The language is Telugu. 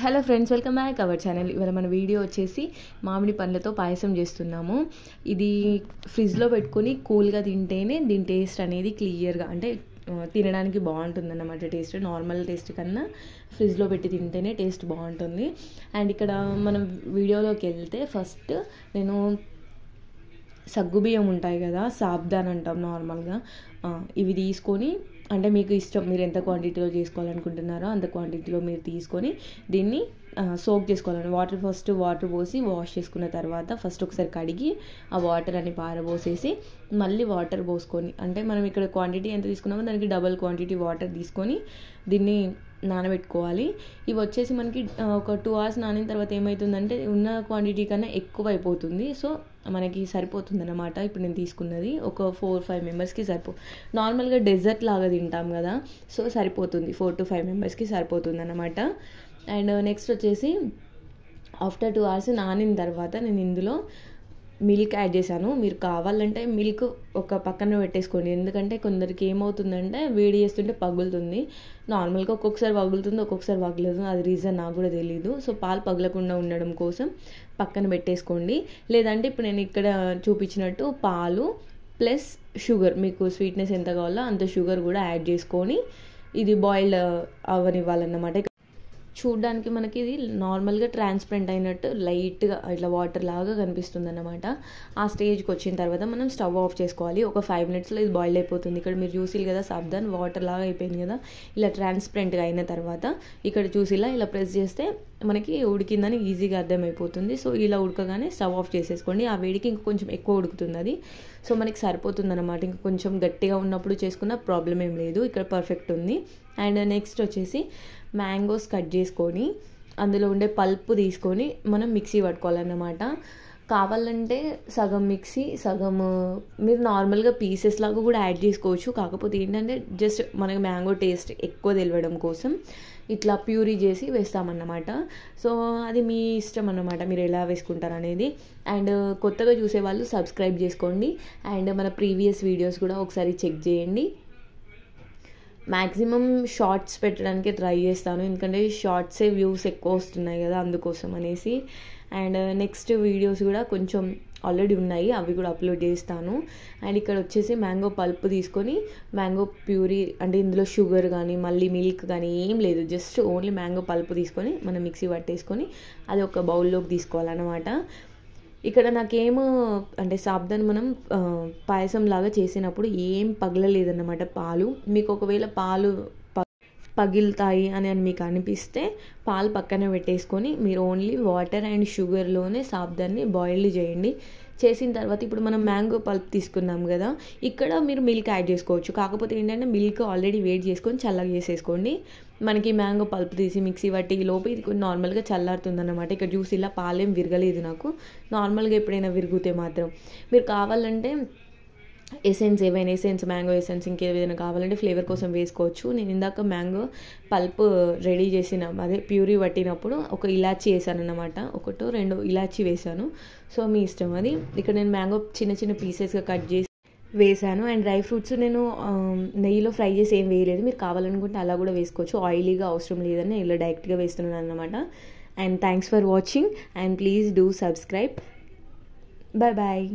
Hello friends, welcome back our channel. ఇవాళ మన వీడియో వచ్చేసి మామిడి పండ్లతో పాయసం చేస్తున్నాము. ఇది ఫ్రిడ్జ్లో పెట్టుకొని కూల్గా తింటేనే దీని టేస్ట్ అనేది క్లియర్గా అంటే తినడానికి బాగుంటుంది అన్నమాట. టేస్ట్ నార్మల్ టేస్ట్ కన్నా ఫ్రిడ్జ్లో పెట్టి తింటేనే టేస్ట్ బాగుంటుంది. అండ్ ఇక్కడ మనం వీడియోలోకి వెళ్తే ఫస్ట్ నేను సగ్గుబియ్యం ఉంటాయి కదా, సాబ్దాన్ అంటాం నార్మల్గా, ఇవి తీసుకొని అంటే మీకు ఇష్టం, మీరు ఎంత క్వాంటిటీలో చేసుకోవాలనుకుంటున్నారో అంత క్వాంటిటీలో మీరు తీసుకొని దీన్ని సోక్ చేసుకోవాలని వాటర్ పోసి వాష్ చేసుకున్న తర్వాత ఫస్ట్ ఒకసారి కడిగి ఆ వాటర్ అని పారబోసేసి మళ్ళీ వాటర్ పోసుకొని, అంటే మనం ఇక్కడ క్వాంటిటీ ఎంత తీసుకున్నామో దానికి డబల్ క్వాంటిటీ వాటర్ తీసుకొని దీన్ని నానబెట్టుకోవాలి. ఇవి వచ్చేసి మనకి ఒక 2 hours నానిన తర్వాత ఏమవుతుందంటే ఉన్న క్వాంటిటీ కన్నా ఎక్కువ అయిపోతుంది. సో మనకి సరిపోతుంది అన్నమాట. ఇప్పుడు నేను తీసుకున్నది ఒక 4-5 మెంబర్స్కి నార్మల్గా డెజర్ట్ లాగా తింటాం కదా, సో సరిపోతుంది. 4 to 5 మెంబర్స్కి సరిపోతుంది అన్నమాట. అండ్ నెక్స్ట్ వచ్చేసి ఆఫ్టర్ 2 hours నానిన తర్వాత నేను ఇందులో మిల్క్ యాడ్ చేశాను. మీరు కావాలంటే మిల్క్ ఒక పక్కన పెట్టేసుకోండి, ఎందుకంటే కొందరికి ఏమవుతుందంటే వేడి చేస్తుంటే పగులుతుంది. నార్మల్గా ఒక్కొక్కసారి పగులుతుంది, ఒక్కొక్కసారి పగలదు, అది రీజన్ నాకు కూడా తెలీదు. సో పాలు పగలకుండా ఉండడం కోసం పక్కన పెట్టేసుకోండి. లేదంటే ఇప్పుడు నేను ఇక్కడ చూపించినట్టు పాలు ప్లస్ షుగర్, మీకు స్వీట్నెస్ ఎంత కావాలో అంత షుగర్ కూడా యాడ్ చేసుకొని ఇది బాయిల్డ్ అవ్వనివ్వాలన్నమాట. చూడ్డానికి మనకి ఇది నార్మల్గా ట్రాన్స్పరెంట్ అయినట్టు లైట్గా ఇట్లా వాటర్ లాగా కనిపిస్తుంది అన్నమాట. ఆ స్టేజ్కి వచ్చిన తర్వాత మనం స్టవ్ ఆఫ్ చేసుకోవాలి. ఒక 5 minutesలో ఇది బాయిల్డ్ అయిపోతుంది. ఇక్కడ మీరు చూసి కదా సాబ్దాన్ వాటర్ లాగా అయిపోయింది కదా, ఇలా ట్రాన్స్పరెంట్గా అయిన తర్వాత ఇక్కడ చూసి ఇలా ప్రెస్ చేస్తే మనకి ఉడికిందని ఈజీగా అర్థమైపోతుంది. సో ఇలా ఉడకగానే స్టవ్ ఆఫ్ చేసేసుకోండి. ఆ వేడికి ఇంకా కొంచెం ఎక్కువ ఉడుకుతుంది అది, సో మనకి సరిపోతుంది అనమాట. ఇంకా కొంచెం గట్టిగా ఉన్నప్పుడు చేసుకున్న ప్రాబ్లం ఏం లేదు, ఇక్కడ పర్ఫెక్ట్ ఉంది. అండ్ నెక్స్ట్ వచ్చేసి మ్యాంగోస్ కట్ చేసుకొని అందులో ఉండే పల్పు తీసుకొని మనం మిక్సీ పట్టుకోవాలన్నమాట. కావాలంటే సగం మిక్సీ సగం మీరు నార్మల్గా పీసెస్ లాగా కూడా యాడ్ చేసుకోవచ్చు. కాకపోతే ఏంటంటే జస్ట్ మనకి మ్యాంగో టేస్ట్ ఎక్కువ తెలియడం కోసం ఇట్లా ప్యూరీ చేసి వేస్తామన్నమాట. సో అది మీ ఇష్టం అన్నమాట, మీరు ఎలా వేసుకుంటారు అనేది. అండ్ కొత్తగా చూసేవాళ్ళు సబ్స్క్రైబ్ చేసుకోండి. అండ్ మన ప్రీవియస్ వీడియోస్ కూడా ఒకసారి చెక్ చేయండి. మ్యాక్సిమం షార్ట్స్ పెట్టడానికి ట్రై చేస్తాను, ఎందుకంటే షార్ట్సే వ్యూస్ ఎక్కువ వస్తున్నాయి కదా, అందుకోసం అనేసి. అండ్ నెక్స్ట్ వీడియోస్ కూడా కొంచెం ఆల్రెడీ ఉన్నాయి, అవి కూడా అప్లోడ్ చేస్తాను. అండ్ ఇక్కడ వచ్చేసి మ్యాంగో పల్ప్ తీసుకొని మ్యాంగో ప్యూరీ, అంటే ఇందులో షుగర్ కానీ మళ్ళీ మిల్క్ కానీ ఏం లేదు, జస్ట్ ఓన్లీ మ్యాంగో పల్ప్ తీసుకొని మనం మిక్సీ పట్టేసుకొని అది ఒక బౌల్లోకి తీసుకోవాలన్నమాట. ఇక్కడ నాకేమో అంటే సాబ్దాన్ మనం పాయసం లాగా చేసినప్పుడు ఏం పగలలేదన్నమాట పాలు. మీకు ఒకవేళ పాలు పగిలుతాయి అని మీకు అనిపిస్తే పాలు పక్కన పెట్టేసుకొని మీరు ఓన్లీ వాటర్ అండ్ షుగర్లోనే సాబ్దాన్ని బాయిల్డ్ చేయండి. చేసిన తర్వాత ఇప్పుడు మనం మ్యాంగో పల్ప్ తీసుకున్నాం కదా, ఇక్కడ మీరు మిల్క్ యాడ్ చేసుకోవచ్చు. కాకపోతే ఏంటంటే మిల్క్ ఆల్రెడీ వేడి చేసుకొని చల్లగా చేసేసుకోండి. మనకి మ్యాంగో పల్ప్ తీసి మిక్సీ పట్టి లోపు ఇది నార్మల్గా చల్లారుతుంది అన్నమాట. ఇక్కడ జ్యూస్ ఇలా పాలేం విరగలేదు నాకు, నార్మల్గా ఎప్పుడైనా విరిగితే మాత్రం మీరు కావాలంటే ఎసెన్స్ మ్యాంగో ఎసెన్స్ ఇంకేదైనా కావాలంటే ఫ్లేవర్ కోసం వేసుకోవచ్చు. నేను ఇందాక మ్యాంగో పల్ప్ రెడీ చేసిన అదే ప్యూరీ పట్టినప్పుడు ఒక ఇలాచీ వేసాను అన్నమాట, 1-2 ఇలాచీ వేసాను. సో మీ ఇష్టం అది. ఇక్కడ నేను మ్యాంగో చిన్న చిన్న పీసెస్గా కట్ చేసి వేసాను. అండ్ డ్రై ఫ్రూట్స్ నేను నెయ్యిలో ఫ్రై చేసి ఏం వేయలేదు, మీరు కావాలనుకుంటే అలా కూడా వేసుకోవచ్చు, ఆయిలీగా అవసరం లేదని ఇలా డైరెక్ట్గా వేస్తున్నాను అన్నమాట. And thanks for watching and please do subscribe. Bye bye.